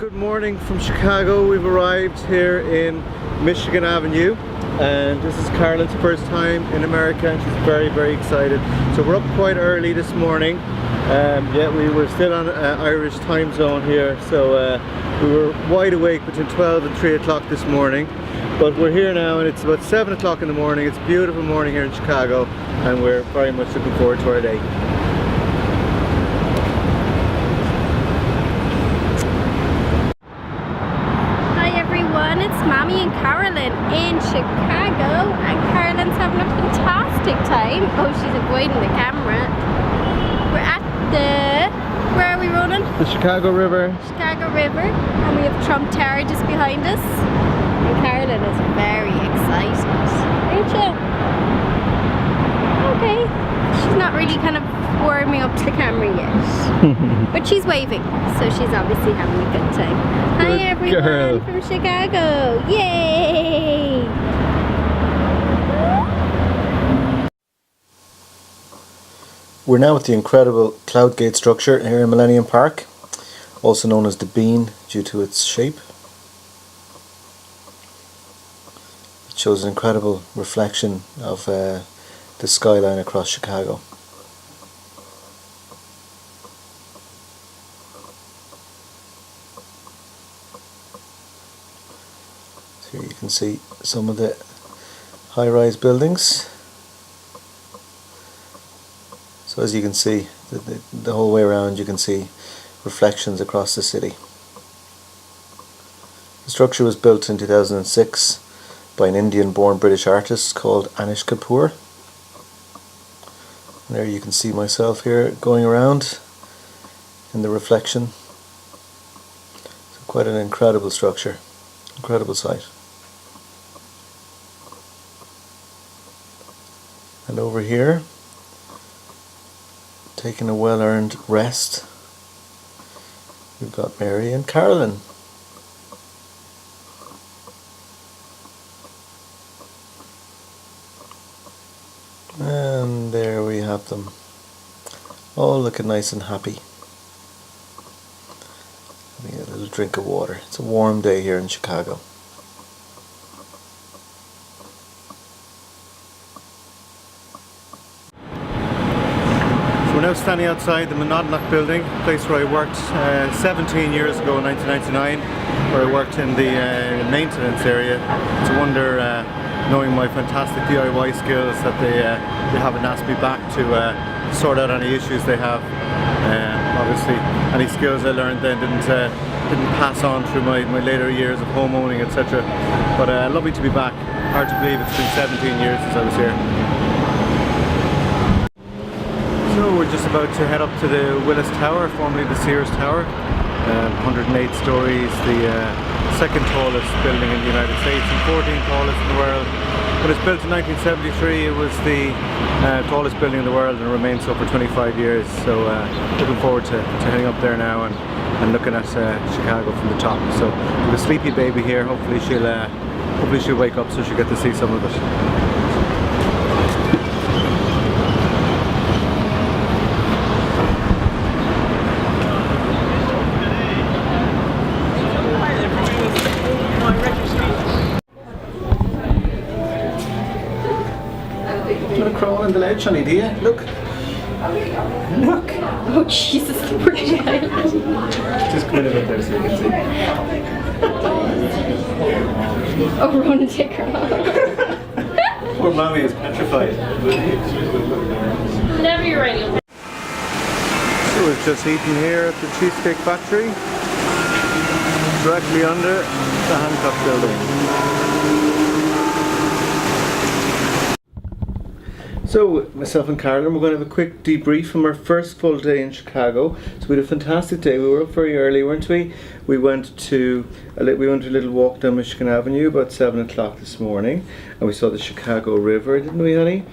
Good morning from Chicago. We've arrived here in Michigan Avenue and this is Carolyn's first time in America and she's very excited. So we're up quite early this morning. Yeah, we were still on Irish time zone here, so we were wide awake between 12 and 3 o'clock this morning. But we're here now and it's about 7 o'clock in the morning. It's a beautiful morning here in Chicago and we're very much looking forward to our day. It's Mommy and Carolyn in Chicago, and Carolyn's having a fantastic time. Oh, she's avoiding the camera. We're at where are we rolling? The Chicago River. Chicago River, and we have Trump Tower just behind us. And Carolyn is very excited, ain't you? Okay, she's not really kind of warming up to the camera yet, but she's waving, so she's obviously having a good time. Hi everyone girl. From Chicago, yay! We're now at the incredible Cloud Gate structure here in Millennium Park, also known as the Bean due to its shape. It shows an incredible reflection of the skyline across Chicago. So here you can see some of the high-rise buildings. So as you can see, the whole way around you can see reflections across the city. The structure was built in 2006 by an Indian-born British artist called Anish Kapoor. And there you can see myself here going around in the reflection. So quite an incredible structure, incredible sight. And over here, taking a well-earned rest, we've got Mary and Carolyn. And there we have them, all looking nice and happy. Having a little drink of water. It's a warm day here in Chicago. We're now standing outside the Monadnock building, a place where I worked 17 years ago in 1999, where I worked in the maintenance area. It's a wonder, knowing my fantastic DIY skills, that they haven't asked me back to sort out any issues they have. Obviously, any skills I learned then didn't pass on through my later years of homeowning, etc. But lovely to be back. Hard to believe it's been 17 years since I was here. So we're just about to head up to the Willis Tower, formerly the Sears Tower. 108 stories, the second tallest building in the United States and 14th tallest in the world. When it was built in 1973, it was the tallest building in the world and remained so for 25 years. So looking forward to heading up there now and looking at Chicago from the top. So we have a sleepy baby here. Hopefully she'll wake up so she'll get to see some of it. Crawl on the ledge, honey, do you? Look! Look! Oh Jesus, poor child. Just come in a bit there so you can see. Oh, run and take her off. Poor mommy is petrified. Whenever you're ready. So we've just eaten here at the Cheesecake Factory, directly under the Hancock building. So, myself and Carolyn, we're going to have a quick debrief from our first full day in Chicago. So we had a fantastic day. We were up very early, weren't we? We went to a little walk down Michigan Avenue about 7 o'clock this morning, and we saw the Chicago River, didn't we, honey?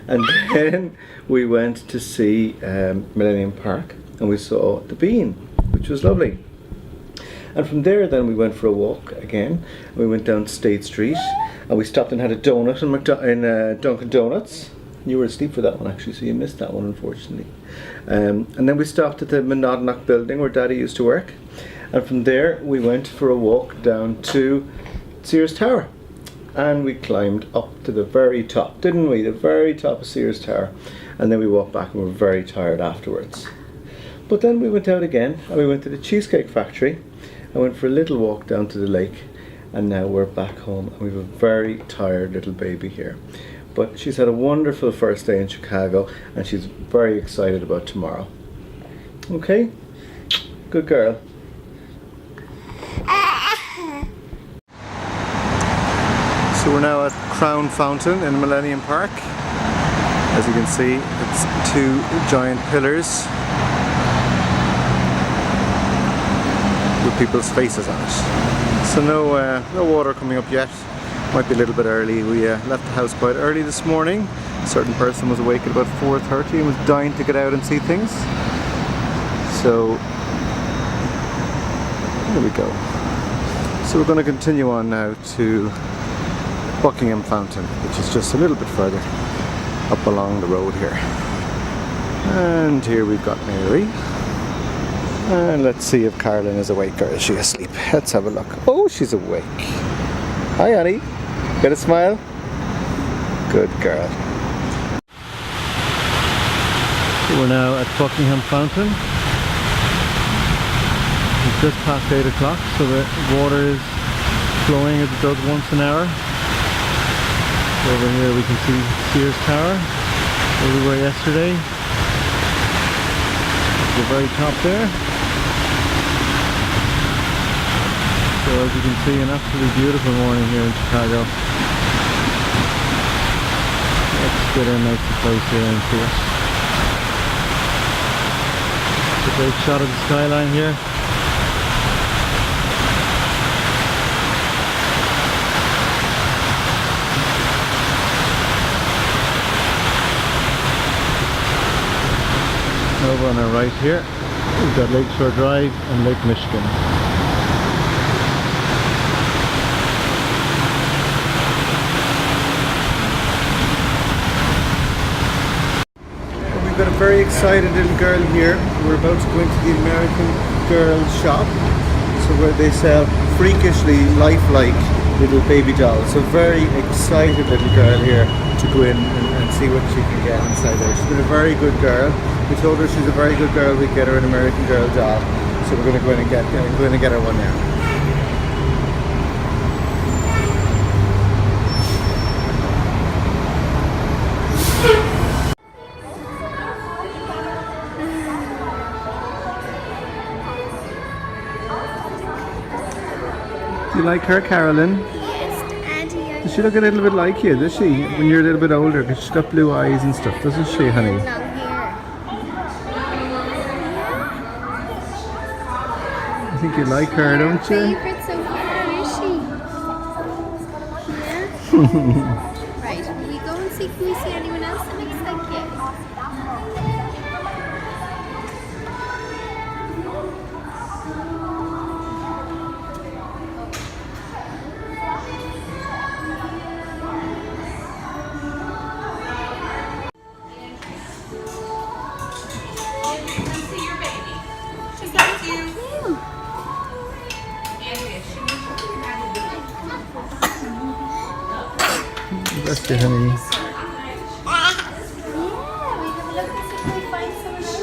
And then we went to see Millennium Park, and we saw the Bean, which was lovely. And from there then we went for a walk again. We went down State Street, and we stopped and had a donut in Dunkin' Donuts. You were asleep for that one actually, so you missed that one unfortunately. And then we stopped at the Monadnock building where Daddy used to work. And from there we went for a walk down to Sears Tower. And we climbed up to the very top, didn't we? The very top of Sears Tower. And then we walked back and we were very tired afterwards. But then we went out again and we went to the Cheesecake Factory. I went for a little walk down to the lake. And now we're back home and we have a very tired little baby here. But she's had a wonderful first day in Chicago and she's very excited about tomorrow. Okay? Good girl. So we're now at Crown Fountain in Millennium Park. As you can see, it's two giant pillars with people's faces on it. So no water coming up yet. Might be a little bit early. We left the house quite early this morning. A certain person was awake at about 4:30 and was dying to get out and see things. So here we go. So we're going to continue on now to Buckingham Fountain, which is just a little bit further up along the road here. And here we've got Mary. And let's see if Carolyn is awake or is she asleep. Let's have a look. Oh, she's awake. Hi, Annie. Get a smile? Good girl. So we're now at Buckingham Fountain. It's just past 8 o'clock, so the water is flowing as it does once an hour. Over here we can see Sears Tower, where we were yesterday. At the very top there. So as you can see, an absolutely beautiful morning here in Chicago. Let's get in nice and close here and see it. It's a great shot of the skyline here. Over on our right here, we've got Lakeshore Drive and Lake Michigan. We've got a very excited little girl here. We're about to go into the American Girl shop, so where they sell freakishly lifelike little baby dolls. So very excited little girl here to go in and see what she can get inside there. She's been a very good girl. We told her she's a very good girl, we'd get her an American Girl doll. So we're going to go in and get her one now. Do you like her, Carolyn? Yes, Auntie. Does she look a little bit like you, does she? When you're a little bit older, because she's got blue eyes and stuff, doesn't she, honey? Long hair. I think you like her, don't you? Favorite so far, is she? Yeah? Right, will we go and see, can we see anyone else that looks like you? Bless you, honey. Yeah, we have a look and see if we find someone else.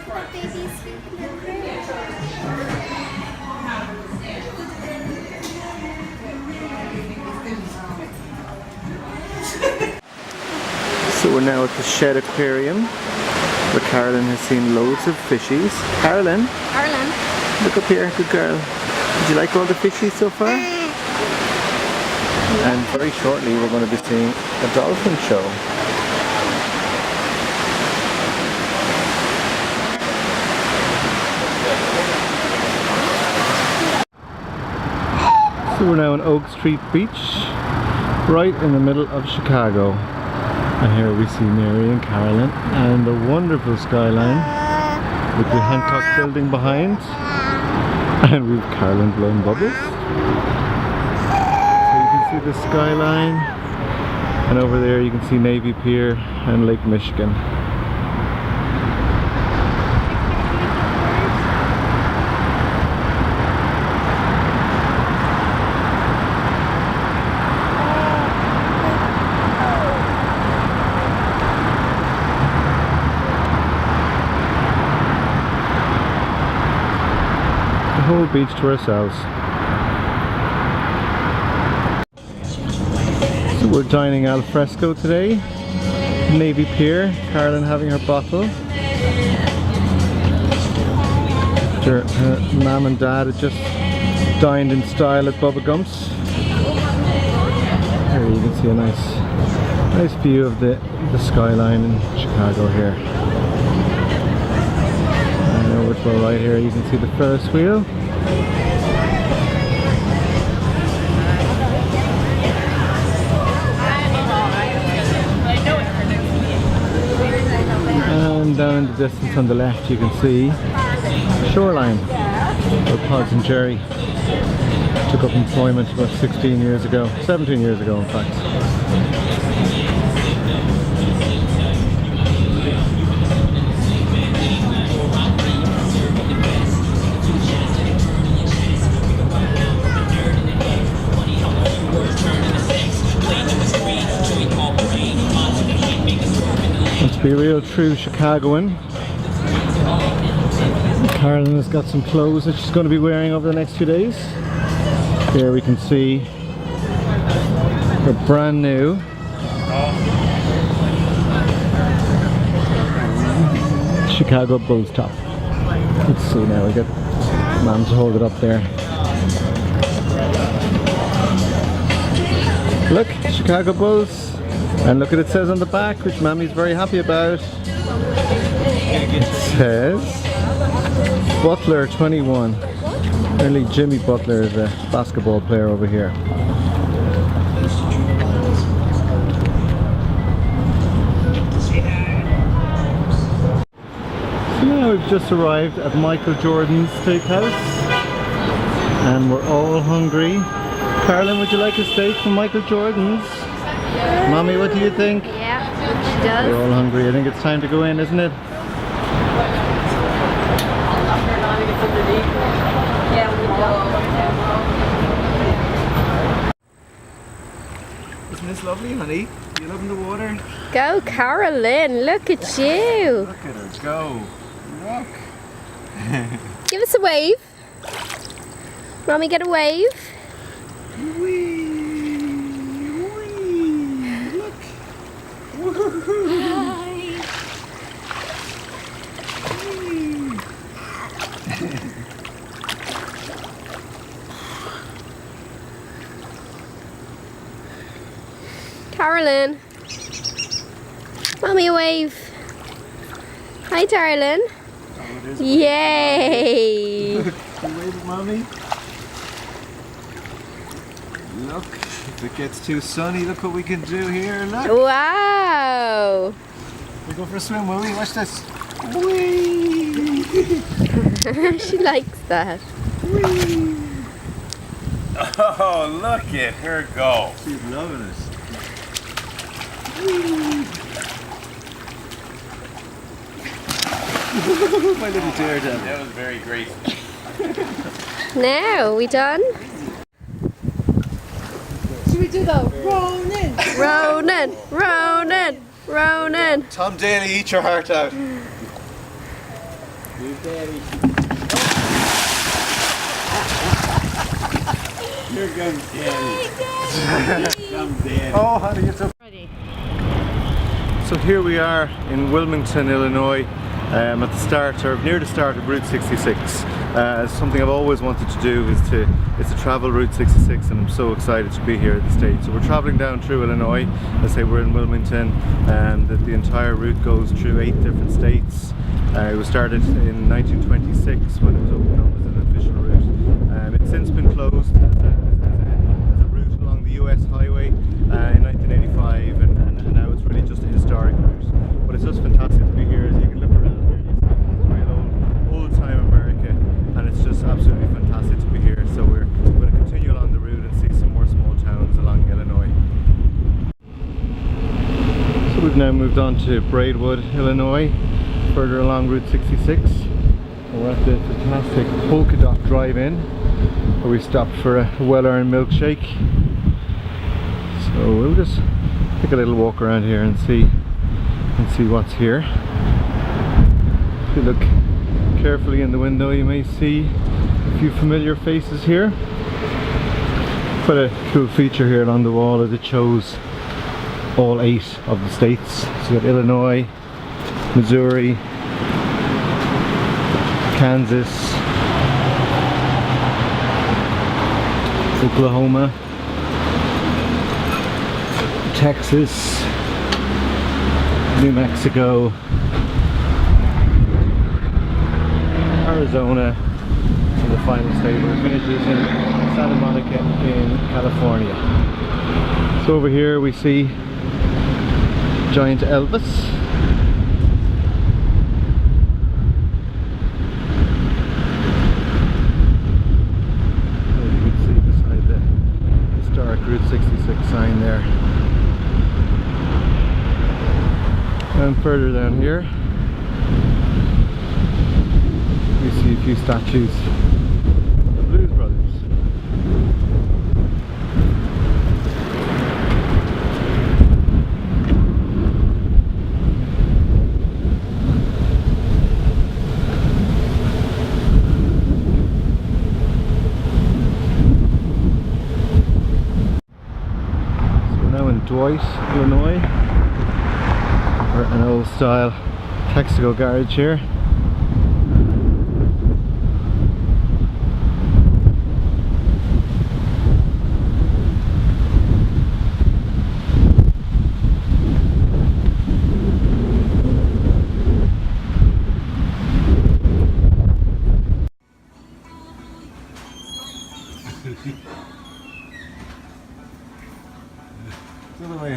That baby's sleeping in there. So we're now at the Shed Aquarium, where Carolyn has seen loads of fishies. Carolyn, look up here, good girl. Did you like all the fishies so far? And very shortly we're going to be seeing a dolphin show. So we're now on Oak Street Beach, right in the middle of Chicago. And here we see Mary and Carolyn and the wonderful skyline with the Hancock building behind. And we've Carolyn blowing bubbles. see the skyline, and over there you can see Navy Pier and Lake Michigan. The whole beach to ourselves. So we're dining al fresco today. Navy Pier. Carolyn having her bottle. Her mum and dad had just dined in style at Bubba Gump's. Here you can see a nice view of the skyline in Chicago here. And over to our right here you can see the Ferris wheel. And down in the distance on the left you can see Shoreline, where Pods and Jerry took up employment about 17 years ago in fact. Let's be a real true Chicagoan. Carolyn has got some clothes that she's going to be wearing over the next few days. Here we can see her brand new Chicago Bulls top. Let's see now, we get Mom to hold it up there. Look, Chicago Bulls. And look what it says on the back, which Mommy's very happy about. It says Butler 21. Apparently Jimmy Butler is a basketball player over here. So now we've just arrived at Michael Jordan's Steakhouse and we're all hungry. Carolyn, would you like a steak from Michael Jordan's? Mommy, what do you think? Yeah, she does. We're all hungry. I think it's time to go in, isn't it? Isn't this lovely, honey? You loving the water? Go, Carolyn. Look at you. Look at her go. Look. Give us a wave. Mommy, get a wave. Wee. Look. Hi. Carolyn. Mommy, a wave. Hi, darling. Oh, Yay. Look, you wave at Mommy. Look, if it gets too sunny, look what we can do here. Look. Wow. We go for a swim, will we? Watch this. Whee! She likes that. Whee! Oh, look at her go. She's loving it. My little daredevil. That was very graceful. Now, we done? Should we do the Ronin? Ronan, Ronan, Ronan. Tom Daly, eat your heart out. Here comes Danny. Come Danny. Oh, honey, it's so Ready. So here we are in Wilmington, Illinois, at the start, or near the start of Route 66. Something I've always wanted to do is to travel Route 66, and I'm so excited to be here at the state. So we're traveling down through Illinois. Let's say we're in Wilmington, and the entire route goes through 8 different states. It was started in 1926 when it was opened up as an official route. It's since been closed as a route along the US highway in 1985, and now it's really just a historic route. But it's just fantastic to be here. As you can look around here, you see it's real old time America, and it's just absolutely fantastic to be here. So we're going to continue along the route and see some more small towns along We've now moved on to Braidwood, Illinois, further along Route 66. And we're at the fantastic Polka Dot Drive-In, where we stopped for a well-earned milkshake. So we'll just take a little walk around here and see what's here. If you look carefully in the window, you may see a few familiar faces here. Quite a cool feature here along the wall is it shows all 8 of the states. So you got Illinois, Missouri, Kansas, Oklahoma, Texas, New Mexico, Arizona, and the final state where it finishes in Santa Monica in California. So over here we see Giant Elvis. As you can see beside the historic Route 66 sign there. And further down here we see a few statues of the Blues Brothers. So we're now in Dwight, Illinois. We're at an old style Texaco garage here.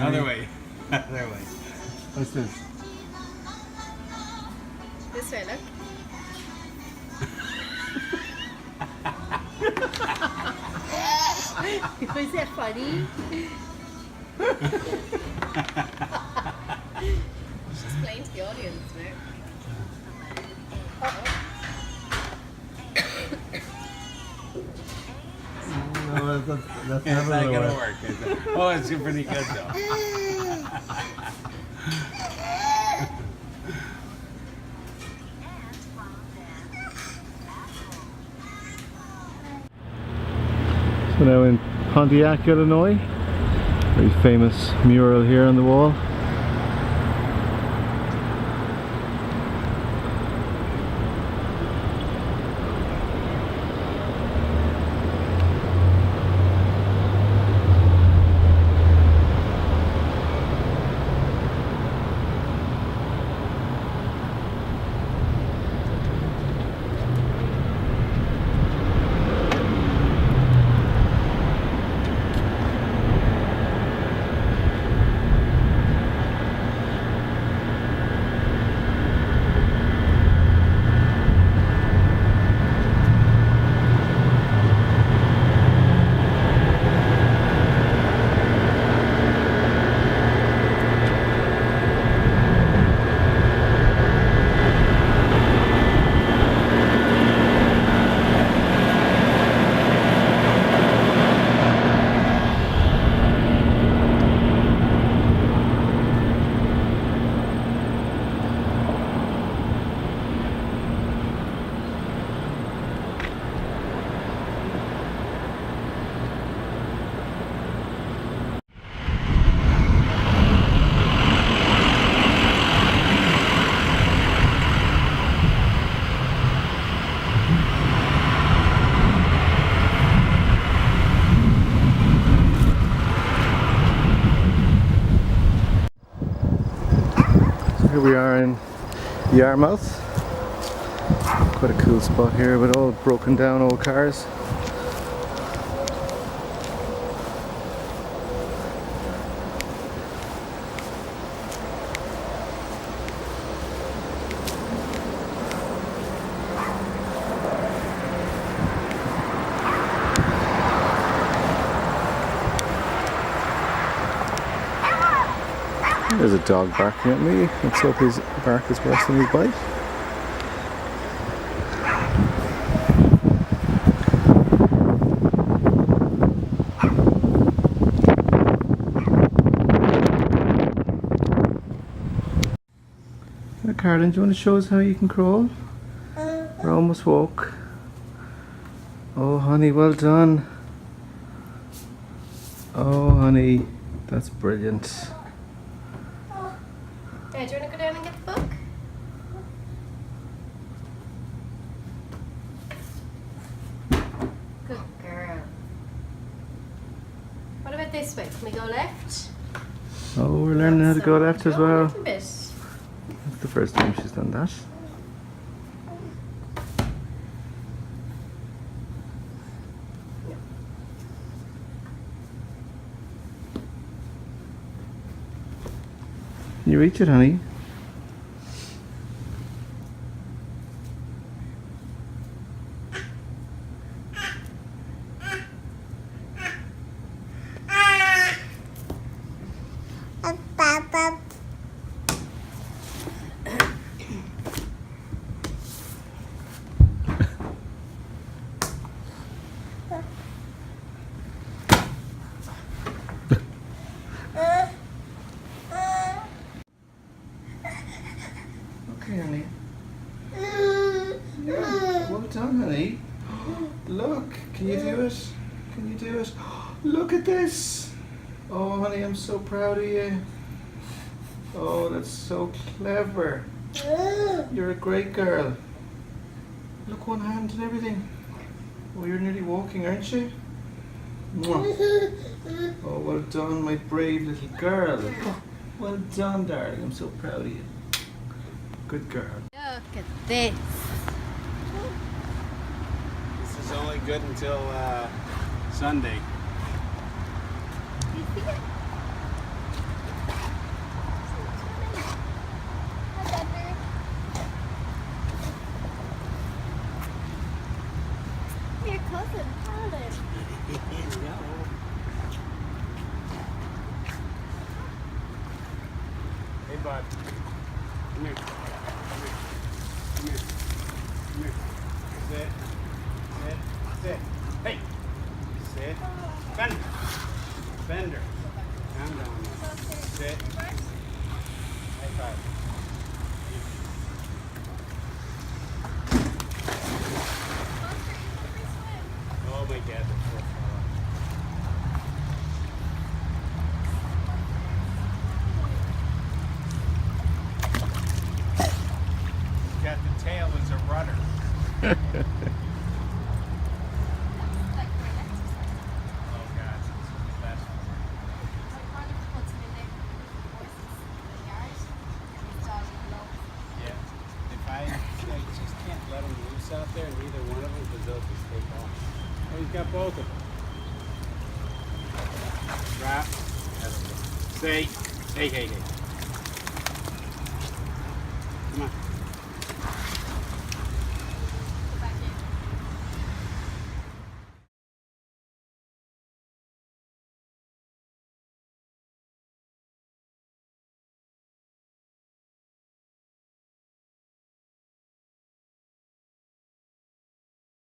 Other way. Other way. What's this? This way, look. Was that funny? Just explain to the audience now. No, that's It's not gonna work, is it? Oh, it's pretty good though. So now in Pontiac, Illinois, very famous mural here on the wall. Here we are in Yarmouth. Quite a cool spot here with all broken down old cars. There's a dog barking at me. Let's hope his bark is worse than his bite. Carolyn, do you want to show us how you can crawl? We're almost woke. Oh honey, well done. Oh honey, that's brilliant. Yeah, do you want to go down and get the book? Good girl. What about this way? Can we go left? Oh, we're learning how to go left as Go a well. little bit. That's the first time she's done that. Can you reach it, honey? Okay, honey. Yeah, well done, honey. Look, can you do it? Can you do it? Look at this. Oh, honey, I'm so proud of you. Oh, that's so clever. You're a great girl. Look, one hand and everything. Oh, you're nearly walking, aren't you? Mwah. Oh, well done, my brave little girl. Well done, darling. I'm so proud of you. Good girl. Look at this. This is only good until Sunday. Do you see it? Hi, Thunder. Your cousin, Carolyn. Hey, bud. Come here. Come here. Come here. Come here. Sit. Sit. Sit. Hey. Sit. Bender. Bender. Calm down. Sit. High five. Oh my God. That's so far. Got the tail as a rudder. Oh God, this is the best. Yeah. If I just can't let them loose out there, neither one of them, because they'll just take off. Oh, he's got both of them. Drop. Say, hey, hey, hey.